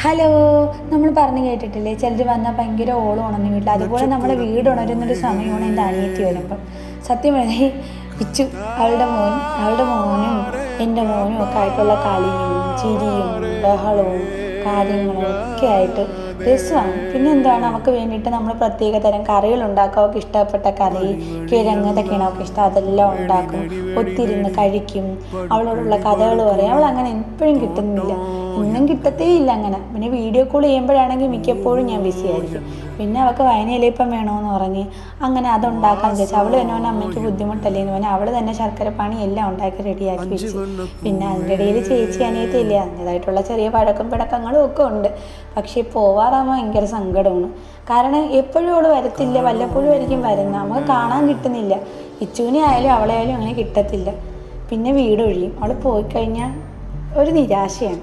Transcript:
Hello, നമ്മൾ പറഞ്ഞു കേട്ടിട്ടില്ലേ ചിലർ വന്നാൽ ഭയങ്കര ഓളം ഉണർന്നു വീട്ടിൽ. അതുപോലെ നമ്മുടെ വീട് ഉണരുന്നൊരു സമയമാണ് എൻ്റെ അനിയത്തി വരുമ്പം. സത്യം പറഞ്ഞാൽ പിച്ചു അവളുടെ മോനും എൻ്റെ മോനും ഒക്കെ ആയിട്ടുള്ള കളിയും ചിരിയും ബഹളവും കാര്യങ്ങളും ഒക്കെ ആയിട്ട് രസമാണ്. പിന്നെ എന്താണ്, നമുക്ക് വേണ്ടിയിട്ട് നമ്മൾ പ്രത്യേക തരം കറികൾ ഉണ്ടാക്കും. അവൾക്ക് ഇഷ്ടപ്പെട്ട കറി, കിഴങ്ങ്, ഇതൊക്കെയാണ് അവൾക്ക് ഇഷ്ടം. അതെല്ലാം ഉണ്ടാക്കും, ഒത്തിരുന്ന് കഴിക്കും, അവളോടുള്ള കഥകൾ പറയും. അവൾ അങ്ങനെ എപ്പോഴും കിട്ടുന്നില്ല, ഇന്നും കിട്ടത്തേ ഇല്ല അങ്ങനെ. പിന്നെ വീഡിയോ കോൾ ചെയ്യുമ്പോഴാണെങ്കിൽ മിക്കപ്പോഴും ഞാൻ ബിസി ആയിരിക്കും. പിന്നെ അവൾക്ക് വയനയിലേപ്പം വേണമെന്ന് പറഞ്ഞ് അങ്ങനെ അതുണ്ടാക്കാമെന്ന് ചോദിച്ചാൽ അവൾ തന്നെ പറഞ്ഞാൽ അമ്മയ്ക്ക് ബുദ്ധിമുട്ടല്ലേ എന്ന് പറഞ്ഞാൽ അവൾ തന്നെ ശർക്കരപ്പാണി എല്ലാം ഉണ്ടാക്കി റെഡിയാക്കി വെച്ചു. പിന്നെ അതിൻ്റെ ഇടയിൽ ചേച്ചി അനിയത്തിയില്ലേ, അതിൻ്റെതായിട്ടുള്ള ചെറിയ വഴക്കും പിടക്കങ്ങളും ഒക്കെ ഉണ്ട്. പക്ഷേ പോവാറാകുമ്പോൾ ഭയങ്കര സങ്കടമാണ്. കാരണം എപ്പോഴും അവൾ വരത്തില്ല, വല്ലപ്പോഴും ആയിരിക്കും വരുന്നത്, നമുക്ക് കാണാൻ കിട്ടുന്നില്ല. ഇച്ചുവിനെ ആയാലും അവളെ ആയാലും അങ്ങനെ കിട്ടത്തില്ല. പിന്നെ വീടൊഴിയും. അവൾ പോയിക്കഴിഞ്ഞാൽ ഒരു നിരാശയാണ്.